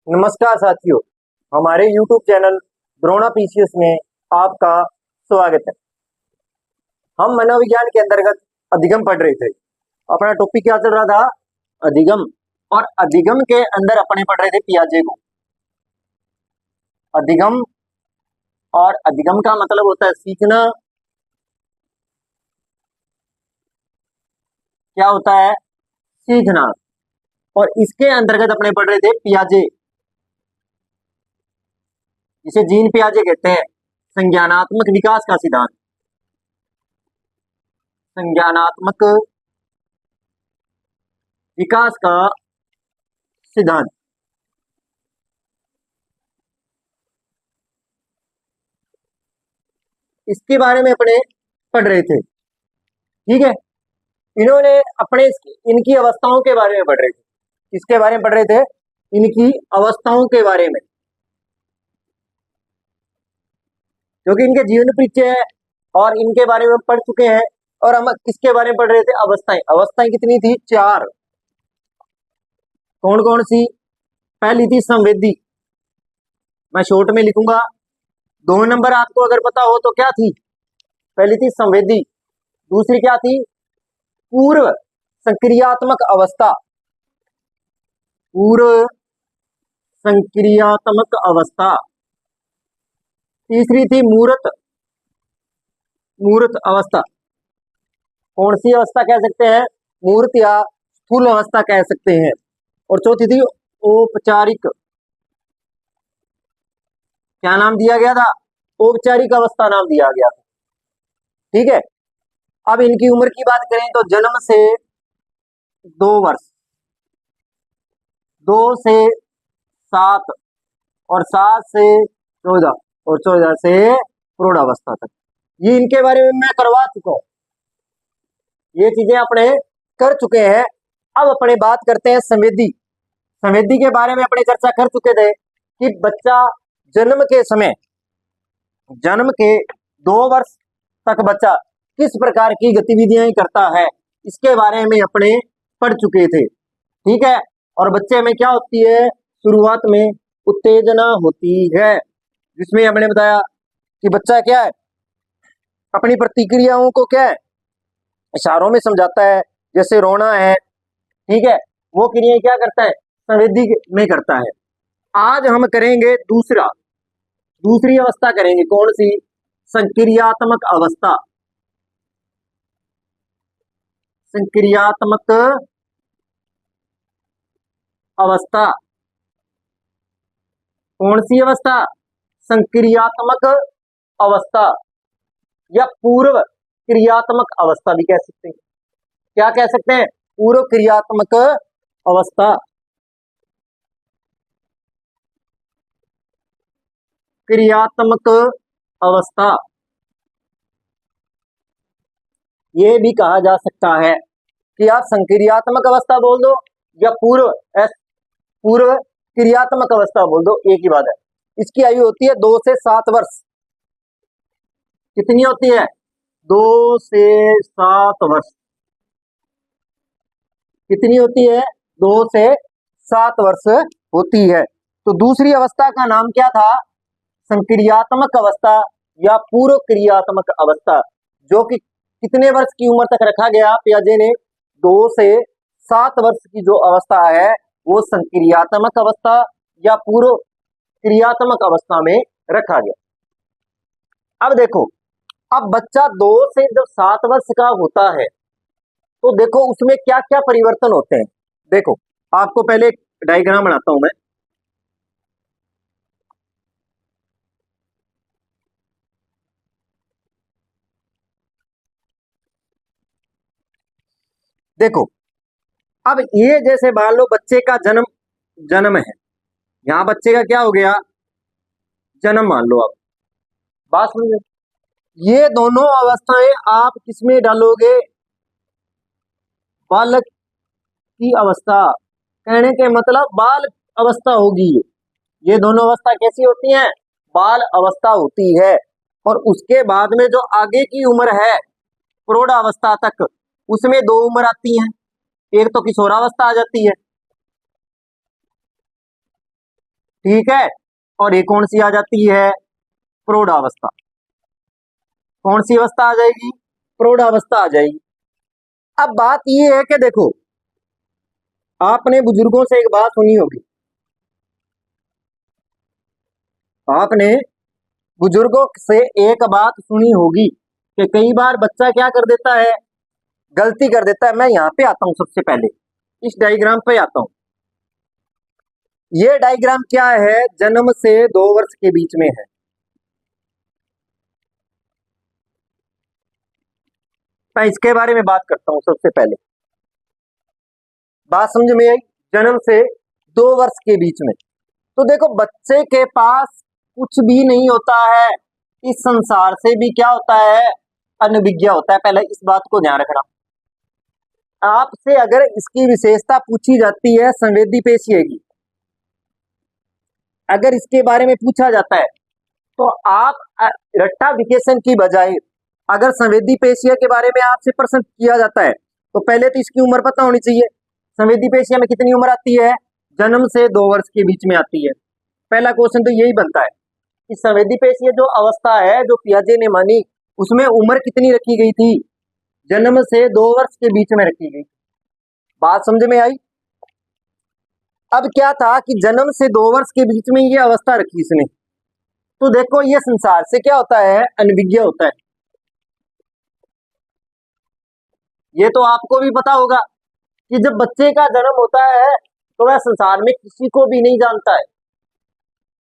नमस्कार साथियों, हमारे YouTube चैनल द्रोणा पीसीएस में आपका स्वागत है। हम मनोविज्ञान के अंतर्गत अधिगम पढ़ रहे थे। अपना टॉपिक क्या चल रहा था? अधिगम। और अधिगम के अंदर अपने पढ़ रहे थे पियाजे को। अधिगम, और अधिगम का मतलब होता है सीखना। क्या होता है? सीखना। और इसके अंतर्गत अपने पढ़ रहे थे पियाजे, जिसे जीन पियाजे कहते हैं। संज्ञानात्मक विकास का सिद्धांत। संज्ञानात्मक विकास का सिद्धांत। इसके बारे में अपने पढ़ रहे थे। ठीक है, इन्होंने अपने इनकी अवस्थाओं के बारे में पढ़ रहे थे। किसके बारे में पढ़ रहे थे? इनकी अवस्थाओं के बारे में, क्योंकि इनके जीवन परिचय है और इनके बारे में पढ़ चुके हैं। और हम किसके बारे में पढ़ रहे थे? अवस्थाएं। अवस्थाएं कितनी थी? 4। कौन कौन सी? पहली थी संवेदी, मैं शॉर्ट में लिखूंगा। 2 नंबर आपको अगर पता हो तो क्या थी? पहली थी संवेदी। दूसरी क्या थी? पूर्व संक्रियात्मक अवस्था। पूर्व संक्रियात्मक अवस्था। तीसरी थी मूर्त। मूर्त अवस्था। कौन सी अवस्था कह सकते हैं? मूर्त या स्थूल अवस्था कह सकते हैं। और चौथी थी औपचारिक। क्या नाम दिया गया था? औपचारिक अवस्था नाम दिया गया था। ठीक है, अब इनकी उम्र की बात करें तो जन्म से 2 वर्ष, 2 से 7, और 7 से 14, और 14 से प्रौढ़ावस्था तक। ये इनके बारे में मैं करवा चुका हूं, ये चीजें अपने कर चुके हैं। अब अपने बात करते हैं संवेदी। संवेदी के बारे में अपने चर्चा कर चुके थे कि बच्चा जन्म के समय, जन्म के 2 वर्ष तक बच्चा किस प्रकार की गतिविधियां करता है, इसके बारे में अपने पढ़ चुके थे। ठीक है, और बच्चे में क्या होती है? शुरुआत में उत्तेजना होती है, जिसमें हमने बताया कि बच्चा क्या है? अपनी प्रतिक्रियाओं को क्या है? इशारों में समझाता है। जैसे रोना है, ठीक है, वो क्रियाएं क्या करता है? संवेदी में करता है। आज हम करेंगे दूसरी अवस्था करेंगे। कौन सी? संक्रियात्मक अवस्था। संक्रियात्मक अवस्था। कौन सी अवस्था? संक्रियात्मक अवस्था, या पूर्व क्रियात्मक अवस्था भी कह सकते हैं। क्या कह सकते हैं? पूर्व क्रियात्मक अवस्था। क्रियात्मक अवस्था, ये भी कहा जा सकता है कि आप संक्रियात्मक अवस्था बोल दो या पूर्व क्रियात्मक अवस्था बोल दो, एक ही बात है। इसकी आयु होती है 2 से 7 वर्ष। कितनी होती है? 2 से 7 वर्ष। कितनी होती है? 2 से 7 वर्ष होती है। तो दूसरी अवस्था का नाम क्या था? संक्रियात्मक अवस्था या पूर्व क्रियात्मक अवस्था, जो कि कितने वर्ष की उम्र तक रखा गया पियाजे ने? 2 से 7 वर्ष की जो अवस्था है वो संक्रियात्मक अवस्था या पूर्व क्रियात्मक अवस्था में रखा गया। अब देखो, अब बच्चा 2 से जब 7 वर्ष का होता है तो देखो उसमें क्या क्या परिवर्तन होते हैं। देखो, आपको पहले एक डायग्राम बनाता हूं मैं। देखो, अब ये जैसे मान लो बच्चे का जन्म है। यहां बच्चे का क्या हो गया? जन्म मान लो। आप बात समझे? ये दोनों अवस्थाएं आप किसमें डालोगे? बालक की अवस्था। कहने के मतलब बाल अवस्था होगी। ये दोनों अवस्था कैसी होती हैं? बाल अवस्था होती है। और उसके बाद में जो आगे की उम्र है प्रौढ़ावस्था तक, उसमें 2 उम्र आती हैं। एक तो किशोरावस्था आ जाती है, ठीक है। और ये कौन सी आ जाती है? प्रौढ़ावस्था। कौन सी अवस्था आ जाएगी? प्रौढ़ावस्था आ जाएगी। अब बात ये है कि देखो, आपने बुजुर्गों से एक बात सुनी होगी, आपने बुजुर्गों से एक बात सुनी होगी कि कई बार बच्चा क्या कर देता है, गलती कर देता है। मैं यहां पे आता हूं, सबसे पहले इस डायग्राम पे आता हूं। ये डायग्राम क्या है? जन्म से 2 वर्ष के बीच में है। मैं इसके बारे में बात करता हूं सबसे पहले। बात समझ में आई? जन्म से 2 वर्ष के बीच में। तो देखो, बच्चे के पास कुछ भी नहीं होता है, इस संसार से भी क्या होता है? अनभिज्ञ होता है। पहले इस बात को ध्यान रखना। आपसे अगर इसकी विशेषता पूछी जाती है संवेदी पेशीय की, अगर इसके बारे में पूछा जाता है तो आप रट्टा विकेशन की बजाय अगर संवेदी पेशीय के बारे में आपसे प्रश्न किया जाता है तो पहले तो इसकी उम्र पता होनी चाहिए। संवेदी पेशीय में कितनी उम्र आती है? जन्म से 2 वर्ष के बीच में आती है। पहला क्वेश्चन तो यही बनता है कि संवेदी पेशीय जो अवस्था है, जो पियाजे ने मानी, उसमें उम्र कितनी रखी गई थी? जन्म से 2 वर्ष के बीच में रखी गई। बात समझ में आई? अब क्या था कि जन्म से 2 वर्ष के बीच में ये अवस्था रखी इसने, तो देखो ये संसार से क्या होता है? अनभिज्ञ होता है। ये तो आपको भी पता होगा कि जब बच्चे का जन्म होता है तो वह संसार में किसी को भी नहीं जानता है।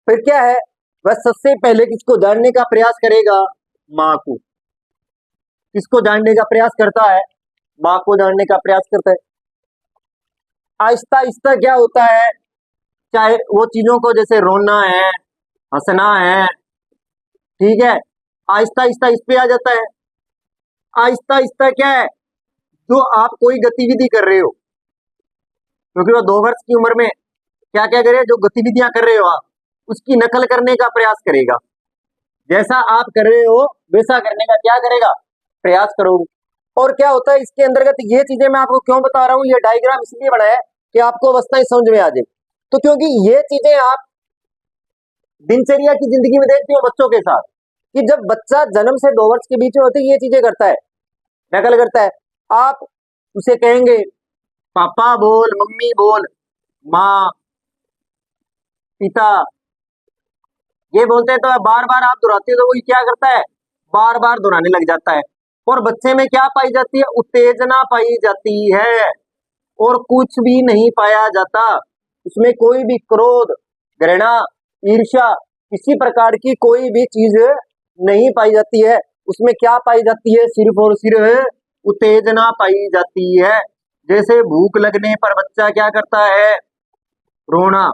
फिर क्या है? वह सबसे पहले किसको जानने का प्रयास करेगा? माँ को। किसको जानने का प्रयास करता है? माँ को जानने का प्रयास करता है। आहिस्ता आहिस्ता क्या होता है, चाहे वो चीजों को, जैसे रोना है, हंसना है, ठीक है, आहिस्ता आहिस्ता इस पे आ जाता है। आहिस्ता आहिस्ता क्या है, जो आप कोई गतिविधि कर रहे हो, क्योंकि वो 2 वर्ष की उम्र में क्या क्या करे, जो गतिविधियां कर रहे हो आप, उसकी नकल करने का प्रयास करेगा। जैसा आप कर रहे हो वैसा करने का क्या करेगा? प्रयास करोगे। और क्या होता है इसके अंतर्गत, ये चीजें मैं आपको क्यों बता रहा हूँ, ये डायग्राम इसलिए बनाया है कि आपको अवस्थाएं समझ में आ जाए। तो क्योंकि ये चीजें आप दिनचर्या की जिंदगी में देखते हो बच्चों के साथ, कि जब बच्चा जन्म से 2 वर्ष के बीच में होते ये चीजें करता है, नकल करता है। आप उसे कहेंगे पापा बोल, मम्मी बोल, माँ, पिता, ये बोलते हैं तो बार बार आप दोहराते हो तो वो क्या करता है? बार बार दोहराने लग जाता है। और बच्चे में क्या पाई जाती है? उत्तेजना पाई जाती है, और कुछ भी नहीं पाया जाता। उसमें कोई भी क्रोध, घृणा, ईर्ष्या, किसी प्रकार की कोई भी चीज नहीं पाई जाती है। उसमें क्या पाई जाती है? सिर्फ और सिर्फ उत्तेजना पाई जाती है। जैसे भूख लगने पर बच्चा क्या करता है? रोना,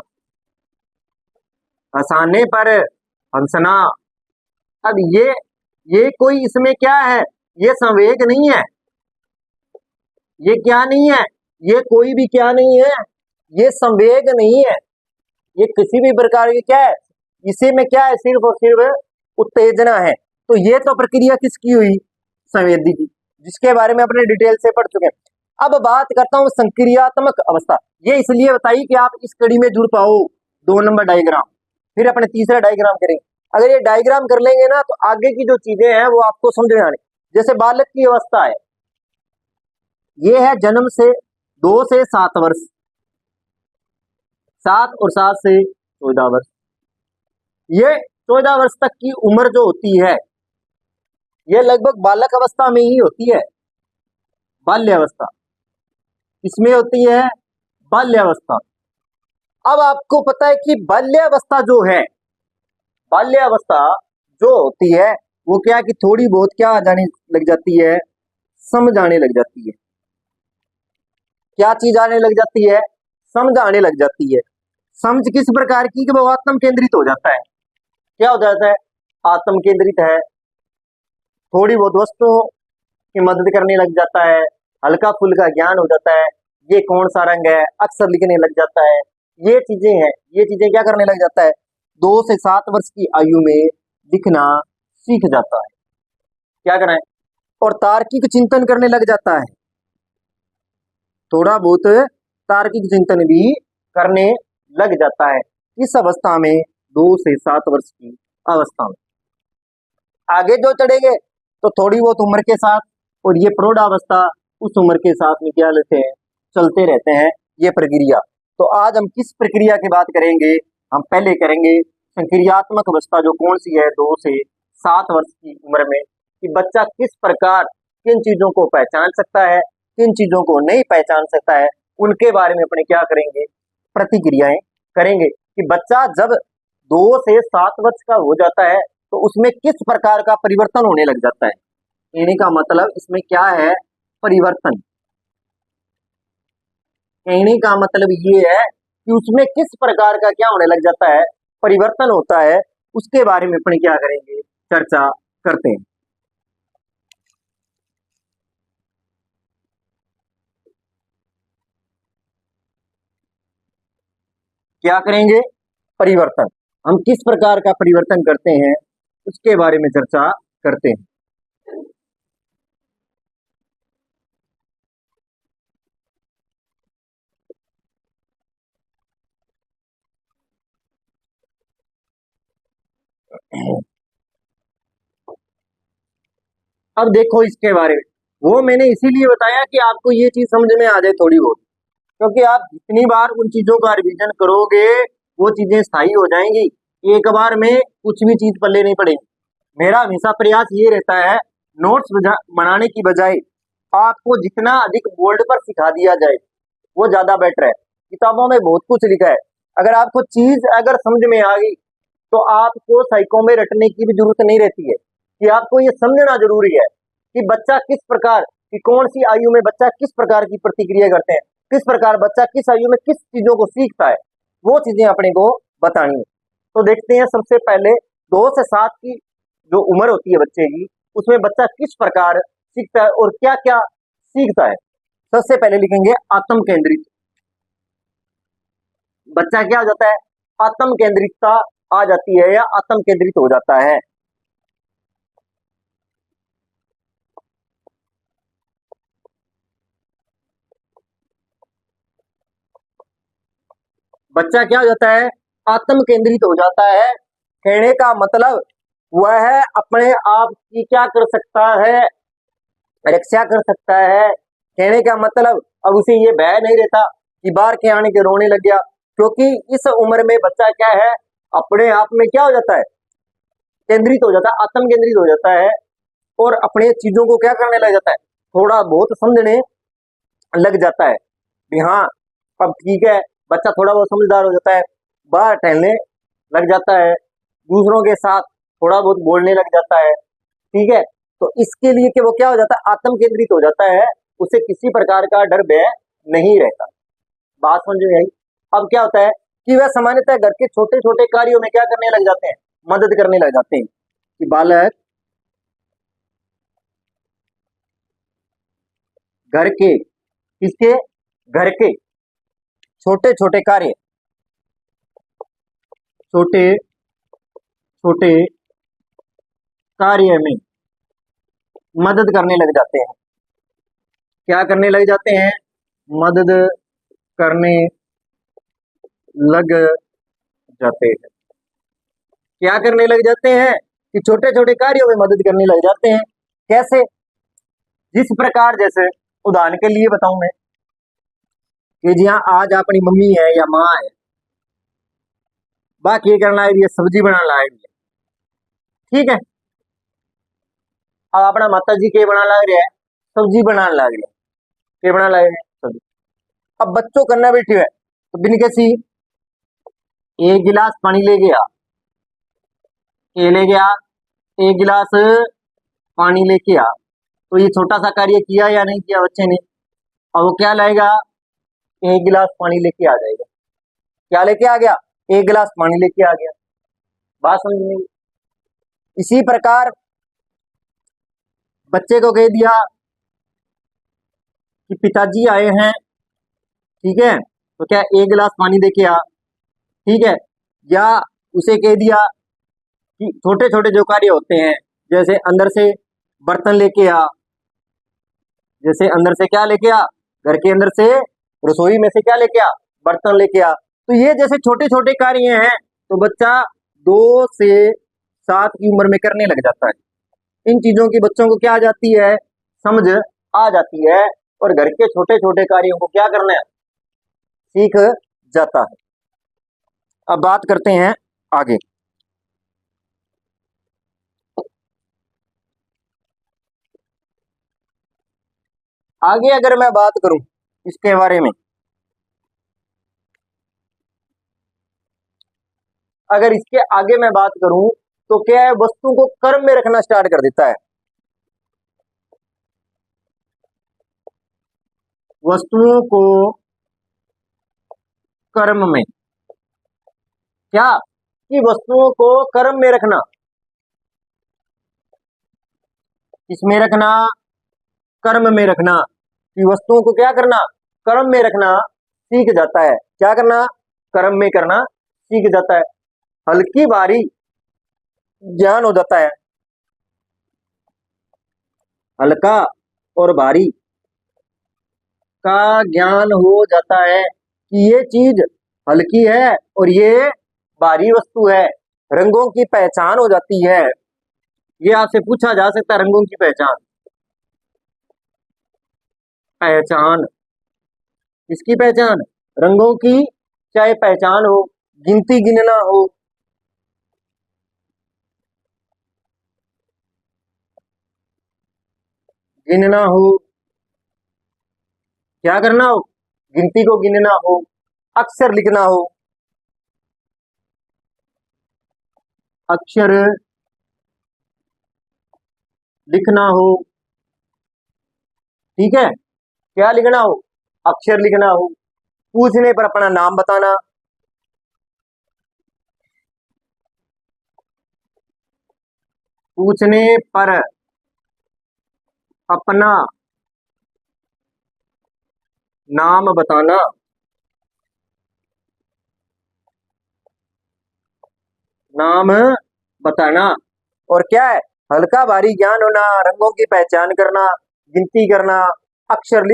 हंसाने पर हंसना। अब ये कोई इसमें क्या है? ये संवेग नहीं है, ये क्या नहीं है, ये कोई भी क्या नहीं है, ये संवेग नहीं है, ये किसी भी प्रकार की क्या है, इसी में क्या है? सिर्फ और सिर्फ उत्तेजना है। तो ये तो प्रक्रिया किसकी हुई? संवेदी की, जिसके बारे में अपने डिटेल से पढ़ चुके हैं। अब बात करता हूं संक्रियात्मक अवस्था। ये इसलिए बताई कि आप इस कड़ी में जुड़ पाओ। 2 नंबर डायग्राम, फिर अपने तीसरा डायग्राम करेंगे। अगर ये डायग्राम कर लेंगे ना तो आगे की जो चीजें हैं वो आपको समझ में आने। जैसे बालक की अवस्था है, ये है जन्म से 2 से 7 वर्ष, 7 और 7 से 14 वर्ष। ये 14 वर्ष तक की उम्र जो होती है ये लगभग बालक अवस्था में ही होती है। बाल्यावस्था इसमें होती है, बाल्यावस्था। अब आपको पता है कि बाल्यावस्था जो है, बाल्यावस्था जो होती है वो क्या कि थोड़ी बहुत क्या आ जाने लग जाती है? समझ आने लग जाती है। क्या चीज आने लग जाती है? समझ आने लग जाती है। समझ किस प्रकार की कि वो आत्म केंद्रित हो जाता है। क्या हो जाता है? आत्म केंद्रित है। थोड़ी बहुत वस्तुओं की मदद करने लग जाता है, हल्का फुल्का ज्ञान हो जाता है, ये कौन सा रंग है अक्सर लिखने लग जाता है। ये चीजें हैं, ये चीजें क्या करने लग जाता है? 2 से 7 वर्ष की आयु में लिखना सीख जाता है। क्या करना है? और तार्किक चिंतन करने लग जाता है। थोड़ा बहुत तार्किक चिंतन भी करने लग जाता है। इस अवस्था में 2 से 7 वर्ष की अवस्था में। आगे जो चढ़ेंगे तो थोड़ी बहुत उम्र के साथ, और ये प्रौढ़ावस्था उस उम्र के साथ में क्या लेते हैं, चलते रहते हैं ये प्रक्रिया। तो आज हम किस प्रक्रिया की बात करेंगे, हम पहले करेंगे संक्रियात्मक अवस्था, जो कौन सी है 2 से 7 वर्ष की उम्र में, कि बच्चा किस प्रकार किन चीजों को पहचान सकता है, किन चीजों को नहीं पहचान सकता है, उनके बारे में अपने क्या करेंगे, प्रतिक्रियाएं करेंगे। कि बच्चा जब 2 से 7 वर्ष का हो जाता है तो उसमें किस प्रकार का परिवर्तन होने लग जाता है। कहने का मतलब इसमें क्या है, परिवर्तन। कहने का मतलब ये है कि उसमें किस प्रकार का क्या होने लग जाता है, परिवर्तन होता है, उसके बारे में अपन क्या करेंगे, चर्चा करते हैं। क्या करेंगे, परिवर्तन। हम किस प्रकार का परिवर्तन करते हैं उसके बारे में चर्चा करते हैं। अब देखो इसके बारे में, वो मैंने इसीलिए बताया कि आपको ये चीज समझ में आ जाए थोड़ी बहुत, क्योंकि आप जितनी बार उन चीजों का रिवीजन करोगे वो चीजें स्थायी हो जाएंगी, एक बार में कुछ भी चीज पल्ले नहीं पड़ेगी। मेरा हमेशा प्रयास ये रहता है, नोट्स बनाने की बजाय आपको जितना अधिक बोर्ड पर सिखा दिया जाए वो ज्यादा बेटर है। किताबों में बहुत कुछ लिखा है, अगर आपको चीज अगर समझ में आ गई तो आपको साइको में रटने की भी जरूरत नहीं रहती है, कि आपको ये समझना जरूरी है कि बच्चा किस प्रकार की, कौन सी आयु में बच्चा किस प्रकार की प्रतिक्रिया करते हैं, किस प्रकार बच्चा किस आयु में किस चीजों को सीखता है, वो चीजें अपने को बतानी है। तो देखते हैं सबसे पहले 2 से 7 की जो उम्र होती है बच्चे की, उसमें बच्चा किस प्रकार सीखता है और क्या क्या सीखता है। सबसे पहले लिखेंगे आत्म केंद्रित। बच्चा क्या हो जाता है, आत्म केंद्रितता आ जाती है या आत्म केंद्रित हो जाता है। बच्चा क्या हो जाता है, आत्म केंद्रित हो जाता है। कहने का मतलब वह अपने आप की क्या कर सकता है, रक्षा कर सकता है। कहने का मतलब अब उसे ये भय नहीं रहता कि बाहर के आने के रोने लग गया, क्योंकि इस उम्र में बच्चा क्या है, अपने आप में क्या हो जाता है, केंद्रित हो जाता है, आत्म केंद्रित हो जाता है, और अपने चीजों को क्या करने लग जाता है, थोड़ा बहुत समझने लग जाता है कि हाँ अब ठीक है। बच्चा थोड़ा बहुत समझदार हो जाता है, बाहर टहलने लग जाता है, दूसरों के साथ थोड़ा बहुत बोलने लग जाता है, ठीक है। तो इसके लिए कि वो क्या हो जाता है, आत्म केंद्रित हो जाता है, उसे किसी प्रकार का डर भय नहीं रहता। बात समझ में आई। अब क्या होता है कि वह सामान्यतः घर के छोटे छोटे कार्यों में क्या करने लग जाते हैं, मदद करने लग जाते हैं। कि बालक घर के, किसके, घर के छोटे छोटे कार्य, छोटे छोटे कार्य में मदद करने लग जाते हैं। क्या करने लग जाते हैं, मदद करने लग जाते हैं। क्या करने लग जाते हैं, कि छोटे छोटे कार्यों में मदद करने लग जाते हैं। कैसे, जिस प्रकार, जैसे उदाहरण के लिए बताऊं मैं कि जी हाँ आज अपनी मम्मी है या माँ है, बाकी करना है, सब्जी बनाना लाएगी, ठीक है। अब अपना माता जी के बना लग रहा है, सब्जी बनाने लग रही है, के बना लग रहे हैं सब्जी। अब बच्चों करना बैठी है तो बिन कैसी एक गिलास पानी ले गया, ये ले गया, एक गिलास पानी लेके आ, तो ये छोटा सा कार्य किया या नहीं किया बच्चे ने। अब वो क्या लाएगा, एक गिलास पानी लेके आ जाएगा। क्या लेके आ गया, एक गिलास पानी लेके आ गया। बात समझ में आई? इसी प्रकार बच्चे को कह दिया कि पिताजी आए हैं, ठीक है, तो क्या एक गिलास पानी लेके आ, ठीक है। या उसे कह दिया कि छोटे छोटे जो कार्य होते हैं, जैसे अंदर से बर्तन लेके आ, जैसे अंदर से क्या लेके आ, घर के अंदर से रसोई में से क्या लेके आ, बर्तन लेके आ, तो ये जैसे छोटे छोटे कार्य हैं तो बच्चा 2 से 7 की उम्र में करने लग जाता है। इन चीजों की बच्चों को क्या आ जाती है, समझ आ जाती है, और घर के छोटे छोटे कार्यों को क्या करना है, सीख जाता है। अब बात करते हैं आगे। आगे अगर मैं बात करूं इसके बारे में, अगर इसके आगे मैं बात करूं तो क्या है, वस्तु को कर्म में रखना स्टार्ट कर देता है। वस्तुओं को कर्म में, क्या कि वस्तुओं को कर्म में रखना, किसमें रखना, कर्म में रखना, कि वस्तुओं को क्या करना, कर्म में रखना सीख जाता है। क्या करना, कर्म में करना सीख जाता है। हल्की भारी ज्ञान हो जाता है, हल्का और भारी का ज्ञान हो जाता है कि ये चीज हल्की है और ये भारी वस्तु है। रंगों की पहचान हो जाती है। ये आपसे पूछा जा सकता है, रंगों की पहचान, पहचान किसकी पहचान, रंगों की, चाहे पहचान हो, गिनती गिनना हो, गिनना हो, क्या करना हो, गिनती को गिनना हो, अक्षर लिखना हो, अक्षर लिखना हो, ठीक है, क्या लिखना हो, अक्षर लिखना हो, पूछने पर अपना नाम बताना, पूछने पर अपना नाम बताना, नाम बताना, और क्या है, हल्का भारी ज्ञान होना, रंगों की पहचान करना, गिनती करना, अक्षर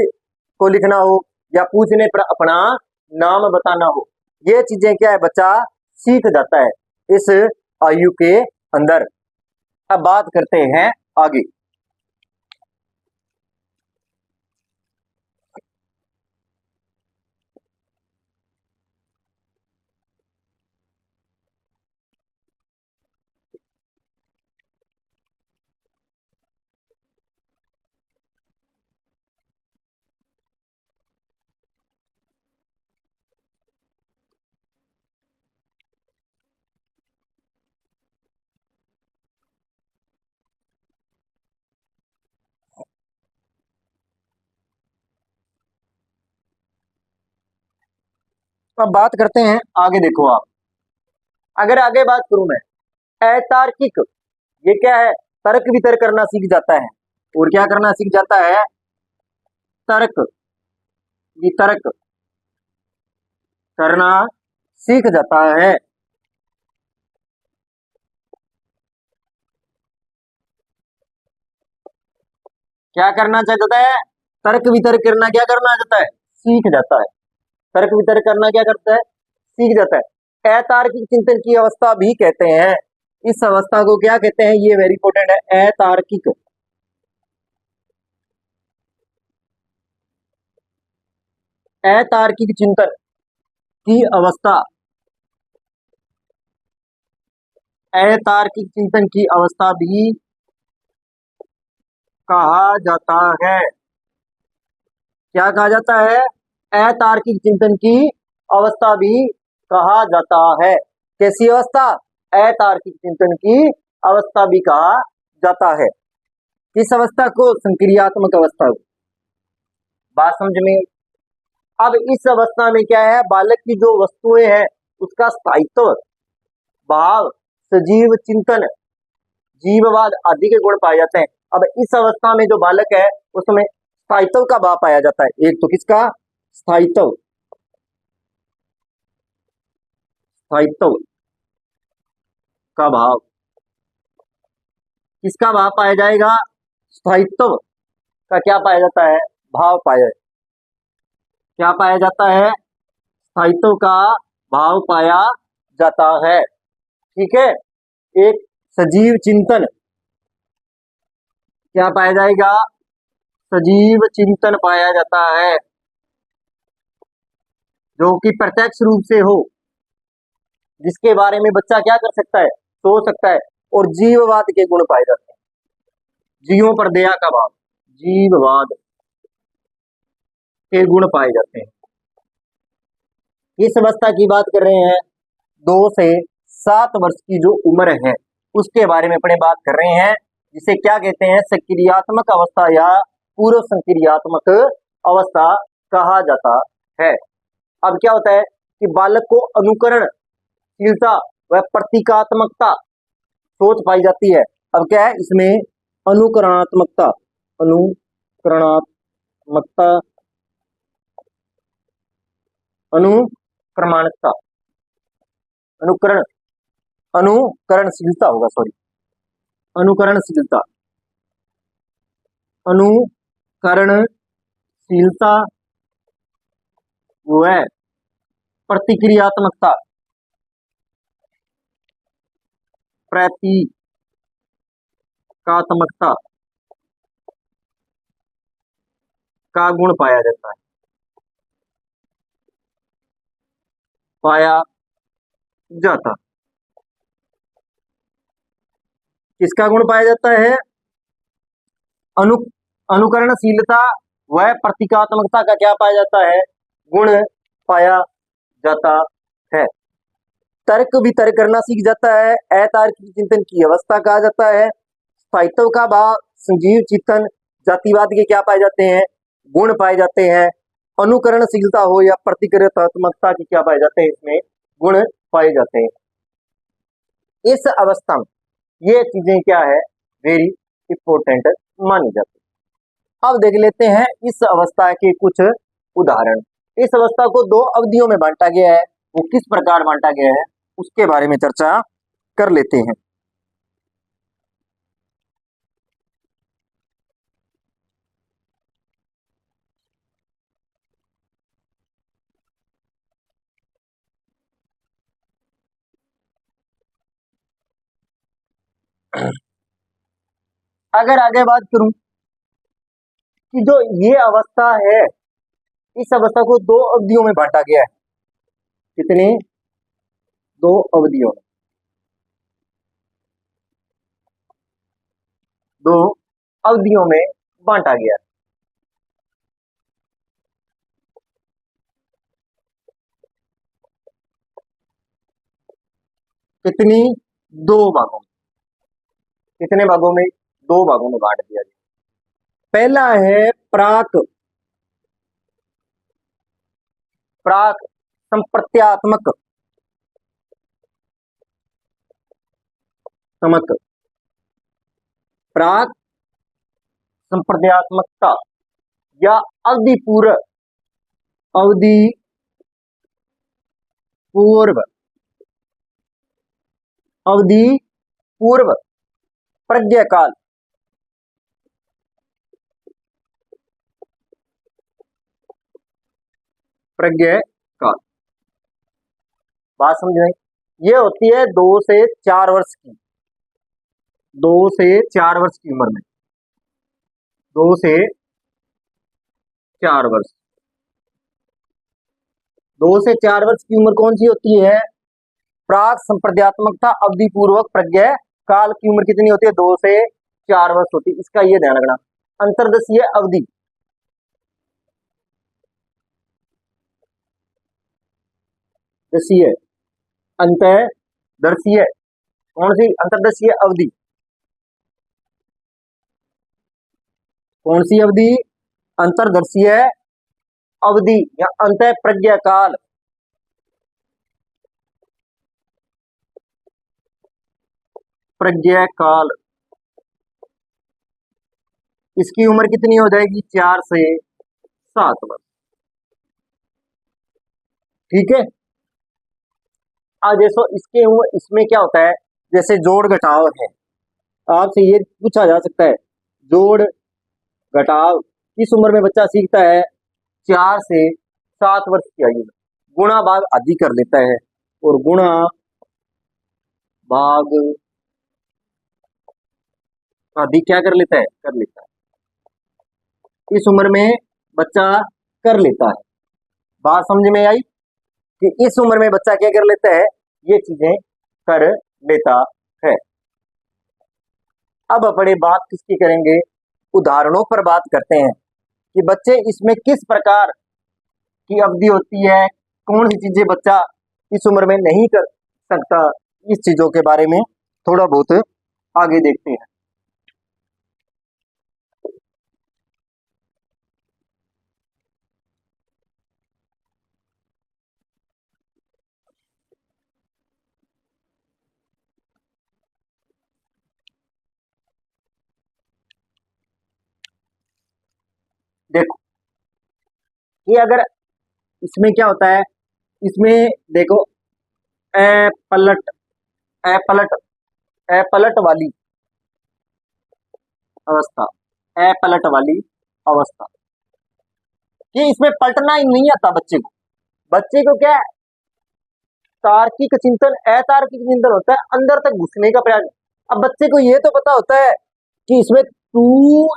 को लिखना हो, या पूछने पर अपना नाम बताना हो। ये चीजें क्या है, बच्चा सीख जाता है इस आयु के अंदर। अब बात करते हैं आगे। अब बात करते हैं आगे। देखो आप, अगर आगे बात करूं मैं, अतार्किक, ये क्या है, तर्क वितर्क करना सीख जाता है। और क्या करना सीख जाता है, तर्क वितर्क करना सीख जाता है। क्या करना चाहता है, तर्क वितर्क करना क्या करना चाहता है, सीख जाता है। तर्क वितर्क करना क्या करता है, सीख जाता है। अतार्किक चिंतन की अवस्था भी कहते हैं। इस अवस्था को क्या कहते हैं, ये वेरी इंपॉर्टेंट है, अतार्किक, अतार्किक चिंतन की अवस्था, अतार्किक चिंतन की अवस्था भी कहा जाता है। क्या कहा जाता है, अतार्किक चिंतन की अवस्था भी कहा जाता है। कैसी अवस्था, अतार्किक चिंतन की अवस्था भी कहा जाता है। इस अवस्था को संक्रियात्मक अवस्था, बात समझ में। अब इस अवस्था में क्या है, बालक की जो वस्तुएं हैं उसका स्थायित्व, भाव, सजीव चिंतन, जीववाद आदि के गुण पाए जाते हैं। अब इस अवस्था में जो बालक है उसमें स्थायित्व का भाव पाया जाता है। एक तो किसका, स्थायित्व, स्थायित्व का भाव, किसका भाव पाया जाएगा, स्थायित्व का क्या पाया जाता है, भाव पाया, क्या पाया जाता है, स्थायित्व का भाव पाया जाता है। ठीक है, एक सजीव चिंतन, क्या पाया जाएगा? सजीव चिंतन पाया जाता है, जो कि प्रत्यक्ष रूप से हो, जिसके बारे में बच्चा क्या कर सकता है? सोच सकता है। और जीववाद के गुण पाए जाते हैं, जीवों पर दया का भाव, जीववाद के गुण पाए जाते हैं। इस अवस्था की बात कर रहे हैं, 2 से 7 वर्ष की जो उम्र है उसके बारे में अपने बात कर रहे हैं, जिसे क्या कहते हैं? सक्रियात्मक अवस्था या पूर्व संक्रियात्मक अवस्था कहा जाता है। अब क्या होता है कि बालक को अनुकरणशीलता व प्रतीकात्मकता सोच पाई जाती है। अब क्या है इसमें? अनुकरणात्मकता, अनुकरणात्मकता, अनुक्रमाणकता, अनुकरण, अनुकरणशीलता होगा, सॉरी, अनुकरणशीलता, अनुकरणशीलता व प्रतिक्रियात्मकता, प्रतीकात्मकता का गुण पाया जाता है, पाया जाता। किसका गुण पाया जाता है? अनुकरणशीलता व प्रतीकात्मकता का क्या पाया जाता है? गुण पाया जाता है। तर्क वितर्क करना सीख जाता है, अतार्किक चिंतन की अवस्था कहा जाता है। स्थायित्व का भाव, संजीव चिंतन, जातिवाद के क्या पाए जाते हैं? गुण पाए जाते हैं। अनुकरणशीलता हो या प्रतिक्रियात्मकता के क्या पाए जाते हैं? इसमें गुण पाए जाते हैं। इस अवस्था में ये चीजें क्या है? वेरी इंपॉर्टेंट मानी जाती है। अब देख लेते हैं इस अवस्था के कुछ उदाहरण। इस अवस्था को 2 अवधियों में बांटा गया है, वो किस प्रकार बांटा गया है उसके बारे में चर्चा कर लेते हैं। अगर आगे बात करूं कि जो ये अवस्था है, इस अवस्था को 2 अवधियों में बांटा गया है। कितने? 2 अवधियों, 2 अवधियों में बांटा गया है। कितनी? 2 भागों में। कितने भागों में? 2 भागों में बांट दिया गया। पहला है प्राक प्राक संप्रत्यात्मक समक, प्राक संप्रत्यात्मकता या अवधि पूर्व, अवधि पूर्व, अवधि पूर्व प्रज्ञा काल, प्रज्ञा काल। बात समझ रहे? ये होती है 2 से 4 वर्ष की, 2 से 4 वर्ष की उम्र में, 2 से 4 वर्ष, 2 से 4 वर्ष की उम्र कौन सी होती है? प्राक संप्रत्यात्मकता अवधि पूर्वक प्रज्ञा काल की उम्र कितनी होती है? 2 से 4 वर्ष होती है। इसका ये ध्यान रखना। अंतर्दशीय अवधि, दशीय, अंतर्दशीय, कौन सी अंतर्दशीय अवधि? कौन सी अवधि? अंतर्दशीय अवधि या अंत प्रज्ञा काल, प्रज्ञा काल। इसकी उम्र कितनी हो जाएगी? 4 से 7 वर्ष। ठीक है। आज जैसो इसके इसमें क्या होता है, जैसे जोड़ घटाव है, आपसे ये पूछा जा सकता है जोड़ घटाव किस उम्र में बच्चा सीखता है? 4 से 7 वर्ष की आयु में। गुणा भाग आदि कर लेता है, और गुणा भाग आदि क्या कर लेता है, कर लेता है। इस उम्र में बच्चा कर लेता है। बात समझ में आई कि इस उम्र में बच्चा क्या कर लेता है, ये चीजें कर लेता है। अब अपने बात किसकी करेंगे, उदाहरणों पर बात करते हैं कि बच्चे इसमें किस प्रकार की अवधि होती है, कौन सी चीजें बच्चा इस उम्र में नहीं कर सकता, इस चीजों के बारे में थोड़ा बहुत आगे देखते हैं। देखो ये अगर इसमें क्या होता है, इसमें देखो ए पलट ए पलट ए पलट वाली अवस्था, ए पलट वाली अवस्था, कि इसमें पलटना ही नहीं आता बच्चे को। बच्चे को क्या है, तार्किक चिंतन अतार्किक चिंतन होता है, अंदर तक घुसने का प्रयास। अब बच्चे को ये तो पता होता है कि इसमें 2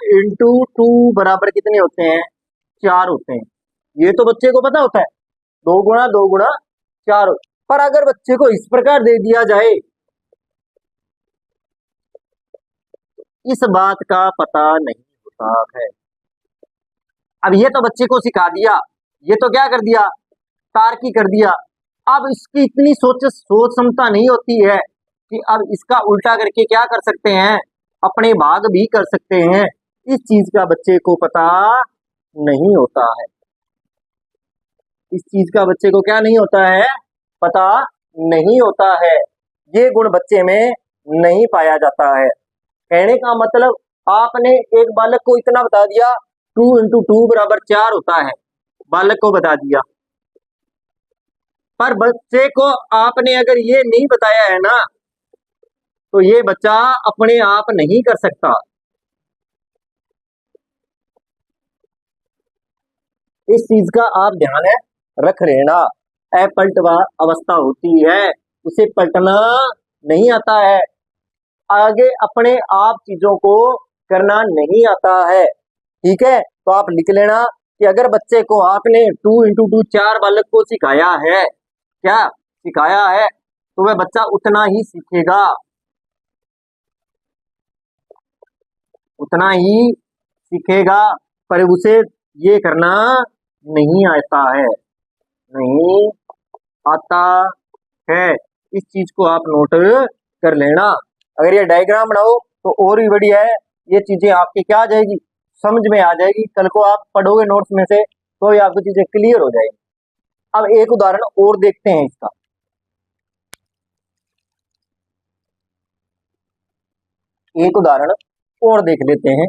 × 2 बराबर कितने होते हैं, 4 होते हैं, ये तो बच्चे को पता होता है, 2 × 2 × 4। पर अगर बच्चे को इस प्रकार दे दिया जाए, इस बात का पता नहीं होता है। अब ये तो बच्चे को सिखा दिया, ये तो क्या कर दिया, तार्किक कर दिया। अब इसकी इतनी सोच क्षमता नहीं होती है कि अब इसका उल्टा करके क्या कर सकते हैं, अपने भाग भी कर सकते हैं। इस चीज का बच्चे को पता नहीं होता है, इस चीज का बच्चे को क्या नहीं होता है, पता नहीं होता है। ये गुण बच्चे में नहीं पाया जाता है। कहने का मतलब, आपने एक बालक को इतना बता दिया 2 × 2 = 4 होता है, बालक को बता दिया, पर बच्चे को आपने अगर ये नहीं बताया है ना, तो ये बच्चा अपने आप नहीं कर सकता। इस चीज का आप ध्यान है रख लेना। अपलटवा अवस्था होती है, उसे पलटना नहीं आता है, आगे अपने आप चीजों को करना नहीं आता है। ठीक है, तो आप लिख लेना कि अगर बच्चे को आपने 2 × 2 4 बालक को सिखाया है, क्या सिखाया है, तो वह बच्चा उतना ही सीखेगा, उतना ही सीखेगा, पर उसे ये करना नहीं आता है, नहीं आता है। इस चीज को आप नोट कर लेना। अगर ये डायग्राम बनाओ तो और भी बढ़िया है, ये चीजें आपकी क्या आ जाएगी, समझ में आ जाएगी। कल को आप पढ़ोगे नोट्स में से तो ये आपको चीजें क्लियर हो जाएगी। अब एक उदाहरण और देखते हैं इसका, एक उदाहरण और देख लेते हैं।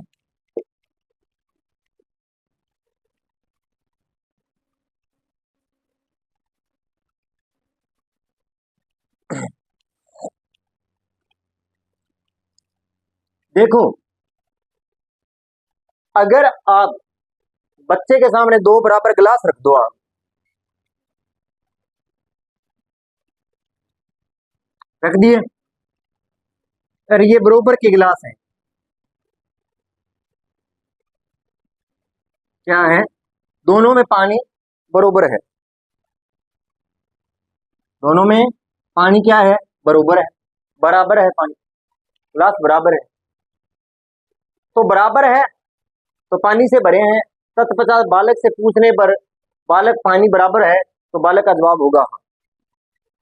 देखो अगर आप बच्चे के सामने 2 बराबर गिलास रख दो, आप रख दिए, और ये बराबर के गिलास हैं, क्या है, दोनों में पानी बराबर है, दोनों में पानी क्या है, बराबर है, बराबर है, पानी गिलास बराबर है, तो बराबर है तो पानी से भरे हैं। तत्पश्चात बालक से पूछने पर बालक पानी बराबर है, तो बालक का जवाब होगा हाँ।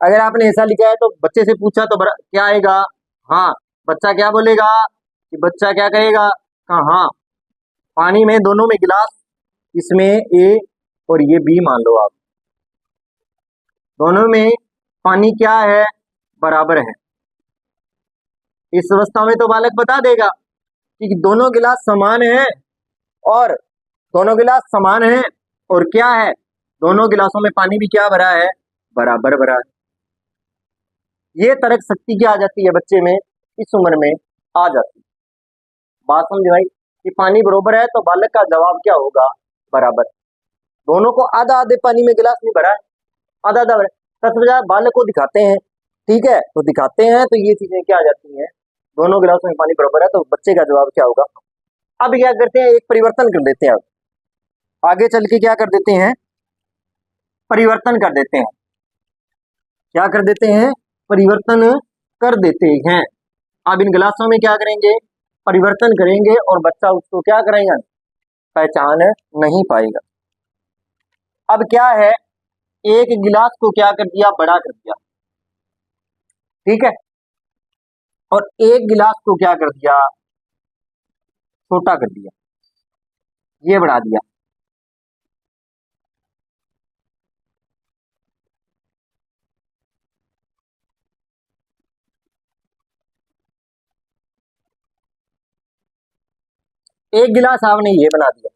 अगर आपने ऐसा लिखा है तो बच्चे से पूछा तो क्या आएगा, हाँ। बच्चा क्या बोलेगा, कि बच्चा क्या कहेगा, हाँ। पानी में दोनों में गिलास, इसमें ए और ये बी मान लो आप, दोनों में पानी क्या है, बराबर है। इस अवस्था में तो बालक बता देगा कि दोनों गिलास समान है, और दोनों गिलास समान है, और क्या है, दोनों गिलासों में पानी भी क्या भरा है, बराबर भरा है। ये तर्क शक्ति क्या आ जाती है बच्चे में, इस उम्र में आ जाती है। बात समझ भाई, कि पानी बराबर है तो बालक का जवाब क्या होगा, बराबर। दोनों को आधा आधे पानी में गिलास नहीं भरा है, आधा आधा 10 बालक को दिखाते हैं, ठीक है, तो दिखाते हैं तो ये चीजें क्या आ जाती हैं, दोनों गिलासों में पानी बराबर है, तो बच्चे का जवाब क्या होगा। अब क्या करते हैं, एक परिवर्तन कर देते हैं, अब आगे चल के क्या कर देते हैं, परिवर्तन कर देते हैं, क्या कर देते हैं, परिवर्तन कर देते हैं। अब इन गिलासों में क्या करेंगे, परिवर्तन करेंगे और बच्चा उसको क्या करेगा, पहचान नहीं पाएगा। अब क्या है, एक गिलास को क्या कर दिया, बड़ा कर दिया, ठीक है, और एक गिलास को क्या कर दिया, छोटा कर दिया, ये बढ़ा दिया। एक गिलास आपने ये बना दिया,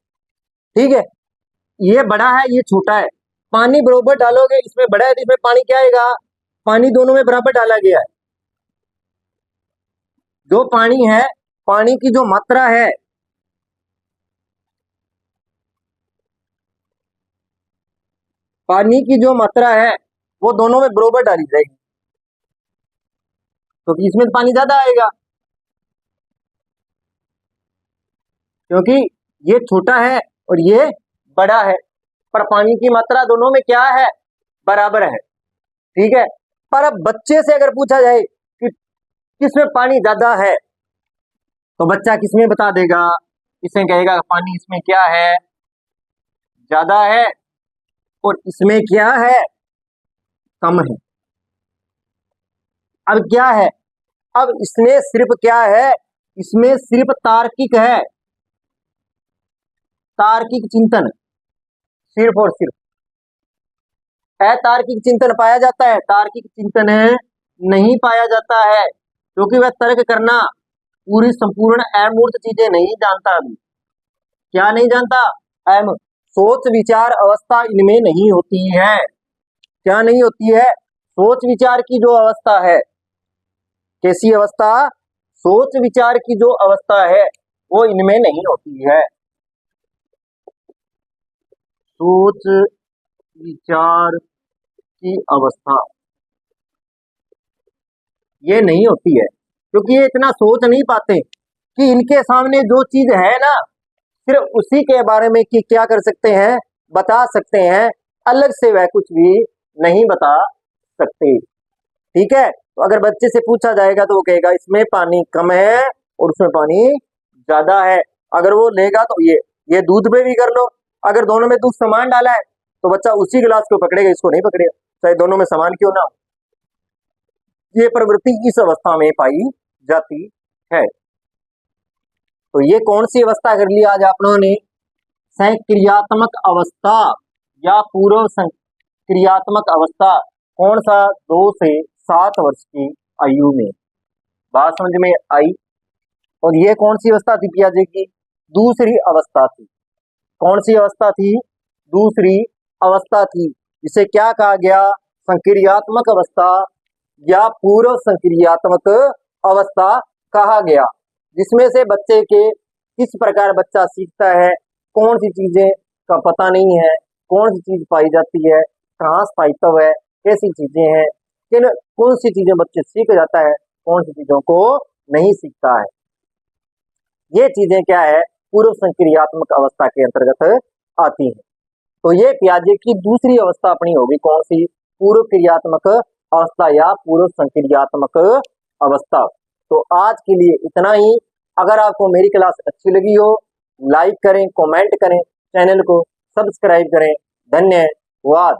ठीक है, ये बड़ा है ये छोटा है, पानी बराबर डालोगे, इसमें बड़ा है तो इसमें पानी क्या आएगा, पानी दोनों में बराबर डाला गया है। जो पानी है, पानी की जो मात्रा है, पानी की जो मात्रा है वो दोनों में बराबर डाली जाएगी, तो इसमें तो पानी ज्यादा आएगा, क्योंकि ये छोटा है और ये बड़ा है, पर पानी की मात्रा दोनों में क्या है, बराबर है, ठीक है। पर अब बच्चे से अगर पूछा जाए कि किसमें पानी ज्यादा है, तो बच्चा किसमें बता देगा, इसे कहेगा पानी इसमें क्या है, ज्यादा है, और इसमें क्या है, कम है। अब क्या है, अब इसमें सिर्फ क्या है, इसमें सिर्फ तार्किक है, तार्किक चिंतन, सिर्फ और सिर्फ अतार्किक चिंतन पाया जाता है, तार्किक चिंतन नहीं पाया जाता है, क्योंकि वह तर्क करना पूरी संपूर्ण अमूर्त चीजें नहीं जानता। अभी क्या नहीं जानता, अम सोच विचार अवस्था इनमें नहीं होती है, क्या नहीं होती है, सोच विचार की जो अवस्था है, कैसी अवस्था, सोच विचार की जो अवस्था है वो इनमें नहीं होती है, सोच विचार की अवस्था ये नहीं होती है, क्योंकि ये इतना सोच नहीं पाते कि इनके सामने जो चीज है ना, सिर्फ उसी के बारे में कि क्या कर सकते हैं, बता सकते हैं, अलग से वह कुछ भी नहीं बता सकते, ठीक है। तो अगर बच्चे से पूछा जाएगा तो वो कहेगा इसमें पानी कम है और उसमें पानी ज्यादा है, अगर वो लेगा तो ये दूध पे भी कर लो, अगर दोनों में दूध समान डाला है तो बच्चा उसी गिलास को पकड़ेगा, इसको नहीं पकड़ेगा, चाहे दोनों में समान क्यों ना हो। ये प्रवृत्ति इस अवस्था में पाई जाती है। तो ये कौन सी अवस्था कर ली आज आप लोगों ने, संक्रियात्मक अवस्था या पूर्व संक्रियात्मक अवस्था, कौन सा, 2 से 7 वर्ष की आयु में, बात समझ में आई। और ये कौन सी अवस्था थी पियाजे की, दूसरी अवस्था थी, कौन सी अवस्था थी, दूसरी अवस्था थी, इसे क्या कहा गया, संक्रियात्मक अवस्था या पूर्व संक्रियात्मक अवस्था कहा गया, जिसमें से बच्चे के किस प्रकार बच्चा सीखता है, कौन सी चीजें का पता नहीं है, कौन सी चीज पाई जाती है, कहाँ स्थायित्व है, कैसी चीजें हैं, किन कौन सी चीजें बच्चे सीख जाता है, कौन सी चीजों को नहीं सीखता है, ये चीजें क्या है, पूर्व संक्रियात्मक अवस्था के अंतर्गत आती है। तो ये पियाजे की दूसरी अवस्था अपनी होगी, कौन सी, पूर्व क्रियात्मक अवस्था या पूर्व संक्रियात्मक अवस्था। तो आज के लिए इतना ही, अगर आपको मेरी क्लास अच्छी लगी हो, लाइक करें, कमेंट करें, चैनल को सब्सक्राइब करें, धन्यवाद।